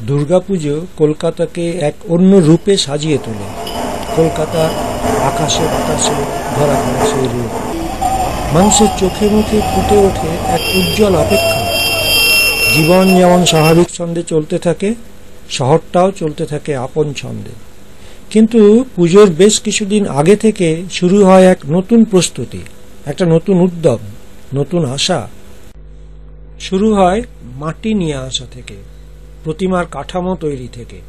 দুর্গাপুজো কলকাতাকে এক অন্য রূপে সাজিয়ে তোলে। কলকাতার আকাশে বাতাসে ধরা পড়ে সেই রূপ। মানুষের চোখে মুখে ফুটে ওঠে এক উজ্জ্বল অপেক্ষা। জীবন যেমন স্বাভাবিক ছন্দে চলতে থাকে, শহরটাও চলতে থাকে আপন ছন্দে। কিন্তু পুজোর বেশ কিছুদিন আগে থেকে শুরু হয় এক নতুন প্রস্তুতি, একটা নতুন উদ্যম, নতুন আশা। শুরু হয় মাটি নিয়ে আসা থেকে, প্রতিমার কাঠামো তৈরি থেকে।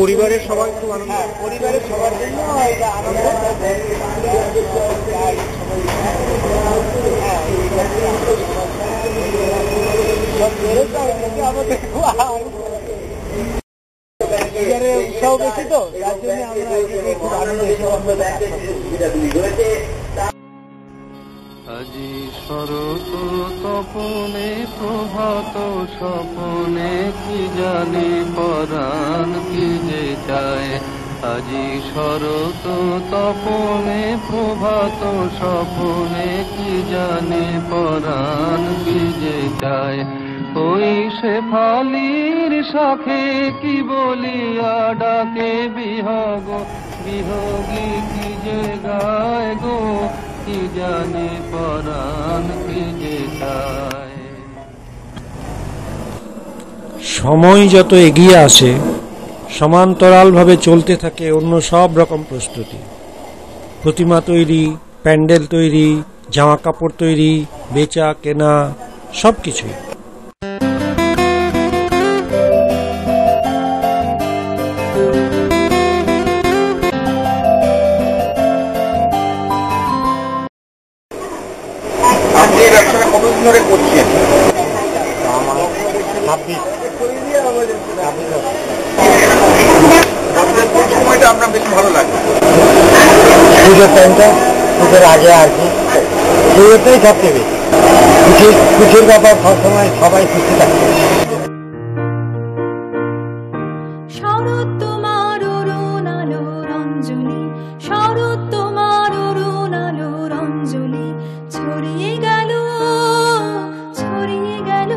পরিবারের সবাই খুব আনন্দ, পরিবারের সবার জন্য উৎসাহ বেশি, তো যার জন্য আমরা খুব আনন্দ। আজি শরৎ তপনে প্রভাত স্বপনে কি জানি পরাণ কি যে চায়। আজি শরৎ তপনে প্রভাত স্বপনে কি জানি পরাণ কি যে চায়। ওই শেফালির শাখে কি বলিয়া ডাকে বিহগ বিহগী কি যে গায় গো, কি জানে পরাণ কি যে চায়। সময় যত এগিয়ে আসে, সমান্তরালভাবে চলতে থাকে অন্য সব রকম প্রস্তুতি। প্রতিমা তৈরি, প্যান্ডেল তৈরি, জামা কাপড় তৈরি, বেচা কেনা, সবকিছুই। সময়টা আপনার বেশি ভালো লাগে? পুজোর টাইমটা, পুজোর আগে আর কি, পুজোতেই সবচেয়ে বেশি খুশির ব্যাপার। সবসময় সবাই খুশি থাকে। শরৎ তোমার অরুণ আলোর অঞ্জলি, শরৎ তোমার অরুণ আলোর অঞ্জলি, ছড়িয়ে গেল ছড়িয়ে গেল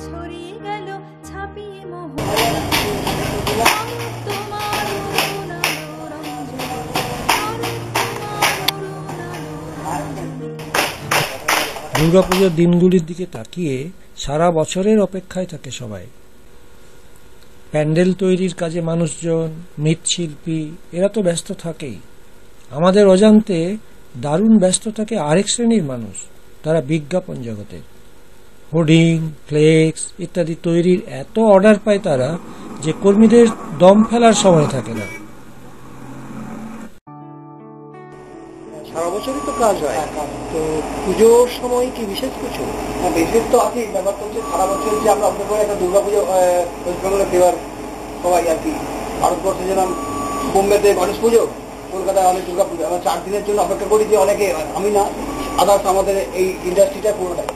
ছড়িয়ে গেল ছাপিয়ে মোহ। দুর্গাপুজোর দিনগুলির দিকে তাকিয়ে সারা বছরের অপেক্ষায় থাকে সবাই। প্যান্ডেল তৈরির কাজে মানুষজন, মৃৎশিল্পী, এরা তো ব্যস্ত থাকেই। আমাদের অজান্তে দারুণ ব্যস্ত থাকে আরেক শ্রেণীর মানুষ, তারা বিজ্ঞাপন জগতের। হোর্ডিং, ফ্লেক্স ইত্যাদি তৈরির এত অর্ডার পায় তারা যে কর্মীদের দম ফেলার সময় থাকে না। সারা বছরই তো কাজ হয়, তো পুজোর সময় কি বিশেষ কিছু? বিশেষ তো আছে, ব্যাপারটা হচ্ছে সারা বছর যে আমরা অপেক্ষা করে একটা দুর্গাপুজো ওয়েস্ট বেঙ্গলে দেওয়ার সবাই আর কি। ভারতবর্ষে যেরকম বোম্বেতে গণেশ পুজো, কলকাতায় অনেক দুর্গা পুজো, আমরা 4 দিনের জন্য অপেক্ষা করি যে অনেকে, আমি না আদার্স, আমাদের এই ইন্ডাস্ট্রিটা পুরোটাই।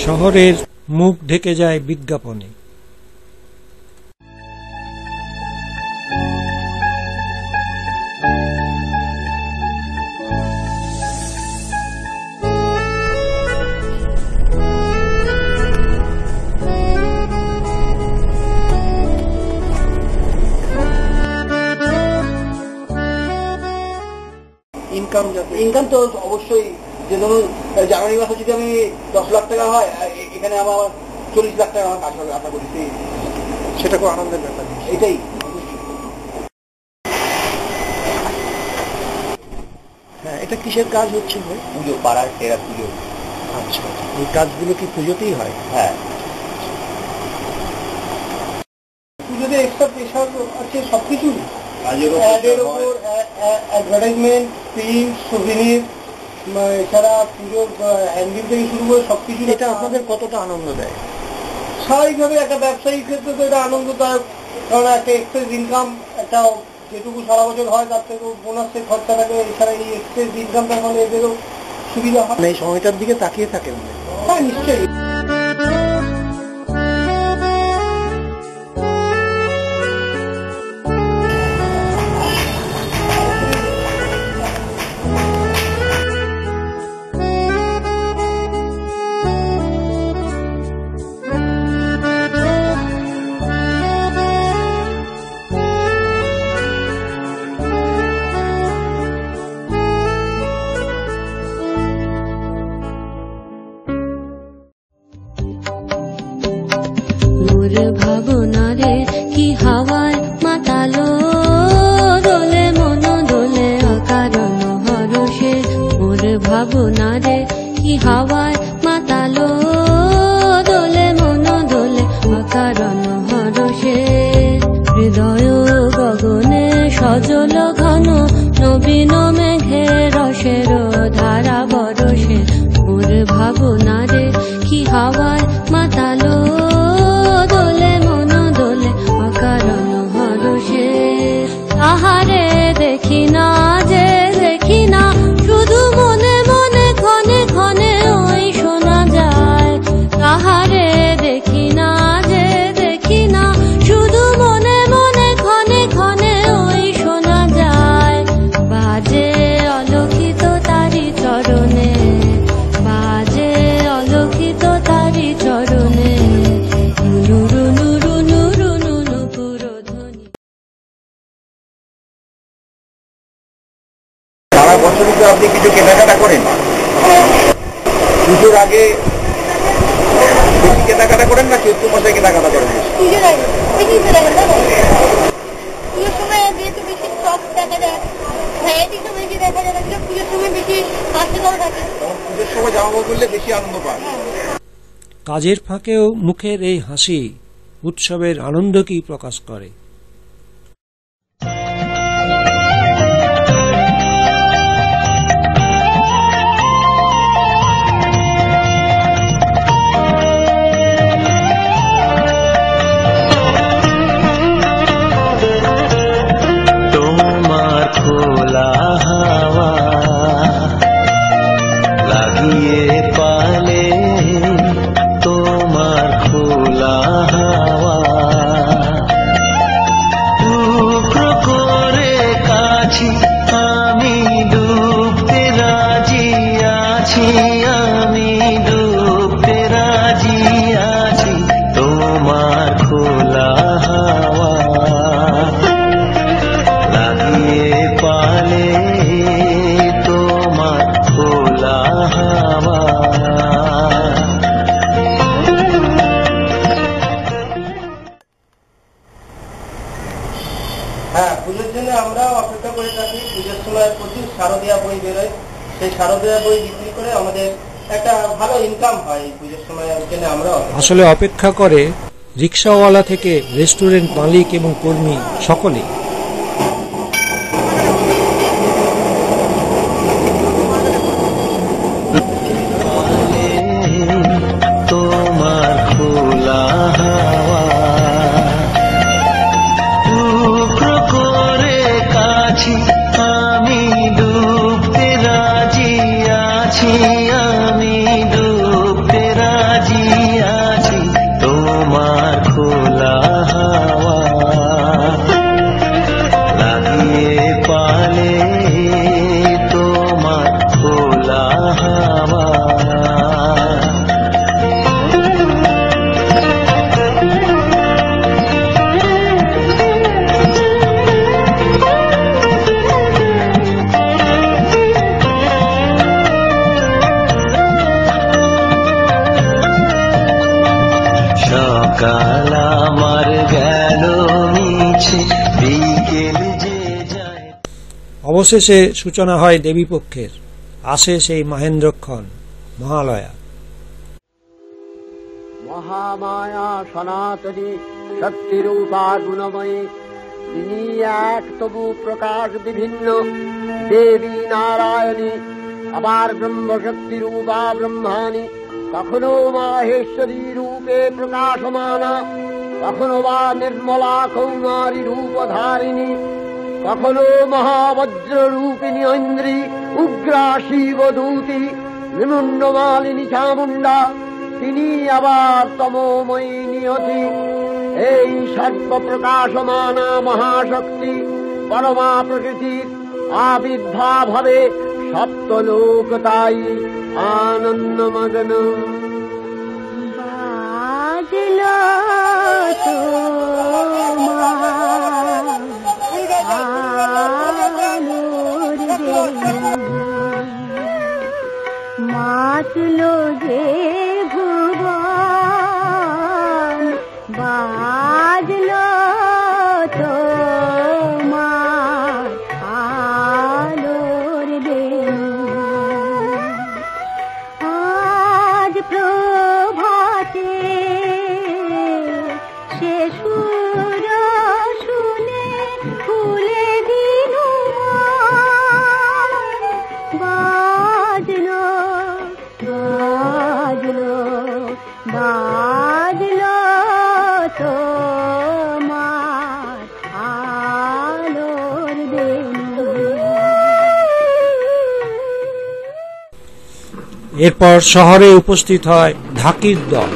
শহরের মুখ ঢেকে যায় বিজ্ঞাপনে। ইনকাম তো অবশ্যই, যে ধরুন জানুয়ারি মাসে যদি আমি 10 লাখ টাকা হয়, এখানে আমার 40 লাখ টাকা আমার কাজ হবে আশা করি। সেটা খুব আনন্দের ব্যাপার, এটাই। হ্যাঁ, এটা কিসের কাজ হচ্ছে? পুজো, পাড়ার সেরা পুজো। আচ্ছা, এই কাজগুলো কি পুজোতেই হয়? হ্যাঁ। মধ্যে এক্সট্রা প্রেশার আছে সবকিছু, অ্যাডের ওপর অ্যাডভার্টাইজমেন্ট, প্রিন্ট, সুভিনির, এছাড়া পুজোর হ্যান্ডবিল থেকে শুরু করে সবকিছু। এটা আপনাদের কতটা আনন্দ দেয়? স্বাভাবিকভাবে একটা ব্যবসায়িক ক্ষেত্রে তো এটা আনন্দদায়ক, কারণ একটা এক্সপ্রেস ইনকাম, একটা যেটুকু সারা বছর হয় তার থেকেও বোনাসের খরচা থাকে, এছাড়া এই এক্সপ্রেস ইনকামটা ফলে এদেরও সুবিধা হয়। এই সময়টার দিকে তাকিয়ে থাকেন? হ্যাঁ, নিশ্চয়ই। মোর ভাবনা রে কি হাওয়ায় মাতালো, দোলে মন দোলে অকারণ হরষে। মোর ভাবনা রে কি হাওয়ায় মাতালো, দোলে মন দোলে অকারণ হরষে। হৃদয় গগনে সজল ঘন নবীন মেঘে রসের ধারা বরষে। মোর ভাবনা রে কি হাওয়ায় মাতালো, দোলে মন দোলে অকারণ হরষে। তাহারে দেখি না যে দেখি না, শুধু মনে মনে ক্ষণে ক্ষণে ওই শোনা যায়। তাহারে দেখি না যে দেখি না, শুধু মনে মনে ক্ষণে ক্ষণে ওই শোনা যায়। বাজে অলৌকিত তারি চরণে, বাজে অলৌকিত তারি চরণে, নুরু নুরু নুরু নুরু পুরোধ্বনি। সারা বছরই তো আপনি কিছু কেনাকাটা করেন, পুজোর আগে বেশি কেনাকাটা করেন না চৈত্র মাসে কেনাকাটা করেন? পুজোর আগে বেশি কেনাকাটা করেন। পুজোর সময় যেহেতু বেশি স্টক দেখা যায়, ভ্যারাইটিটা বেশি দেখা যায়, পুজোর সময় বেশি কাস্টমার থাকে। পুজোর সময় জামা কাপড় করলে বেশি আনন্দ পান। কাজের ফাঁকেও মুখের এই হাসি উৎসবের আনন্দকেই প্রকাশ করে। তোমার খোলা হাওয়া লাগিয়ে পালে, তোমার খোলা হাওয়া টুকরো করে কাছি আমি ডুবতে রাজি আছি, আমি ডুবতে রাজি আছি। তোমার খোলা হাওয়া লাগিয়ে পালে, তোমার খোলা হাওয়া। হ্যাঁ, পুজোর জন্য আমরাও অপেক্ষা করে থাকি। পুজোর সময় প্রচুর শারদীয়া বই বেরোয়, সেই শারদীয়া বই বিক্রি করে আমাদের একটা ভালো ইনকাম হয় এই পুজোর সময়। ওর জন্য আমরা আসলে অপেক্ষা করে রিক্সাওয়ালা থেকে রেস্টুরেন্ট মালিক এবং কর্মী সকলে। তোমার খোলা হাওয়া টুকরো করে কাছি আমি ডুবতে রাজি আছি, আমি ডুবতে রাজি আছি। তোমার খোলা হাওয়া লাগিয়ে পালে, তোমার খোলা হাওয়া। সকাল আমার গেল মিছে, বিকেল যে যায়। অবশেষে সূচনা হয় দেবীপক্ষের, আসে সেই মাহেন্দ্রক্ষণ মহালয়া। মহামায়া সনাতনী শক্তিরূপা গুণময়ী, তিনি এক তবু প্রকাশ বিভিন্ন, দেবী নারায়ণী, আবার ব্রহ্মশক্তি রূপা ব্রহ্মাণী, কখনো মাহেশ্বরী রূপে প্রকাশমানা, কখনো বা নির্মলা কৌমারী রূপধারিণী, কখনো মহাবজ্র রূপিণী ঐন্দ্রী, উগ্রা শিবদূতি, নিমুন্ডমালিনী চামুণ্ডা, তিনি আবার তমোময়ী নিয়তি। এই সর্বপ্রকাশমানা মহাশক্তি পরমা প্রকৃতির আবির্ভাব হবে সপ্তলোক তাই আনন্দমগ্ন। বাজলো মাতলো যে ভুবন, বাজলো তোমার আলোর বেণু। আজ প্রভাতে সে সুর শুনে ফুলে দিনু বাজলো বাজলো বাজলো তোমার আলোর বেণু। এরপর শহরে উপস্থিত হয় ঢাকির দল।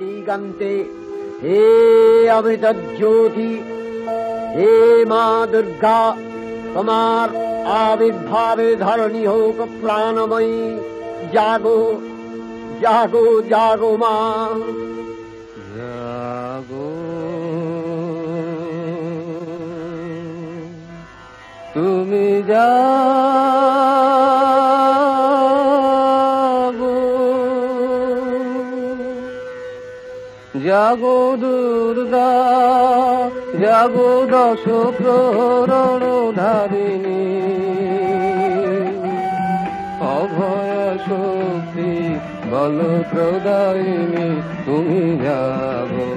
দিগন্তে হে অমৃত জ্যোতি, হে মা দুর্গা, তোমার আবির্ভাবে ধরণী হোক প্রাণময়ী। জাগো জাগো জাগো মা, জাগো তুমি জাগো দুর্গা, জাগো দশ প্রহরণ ধারিণী, অভয় শক্তি বল প্রদায়িনী, তুমি জাগো।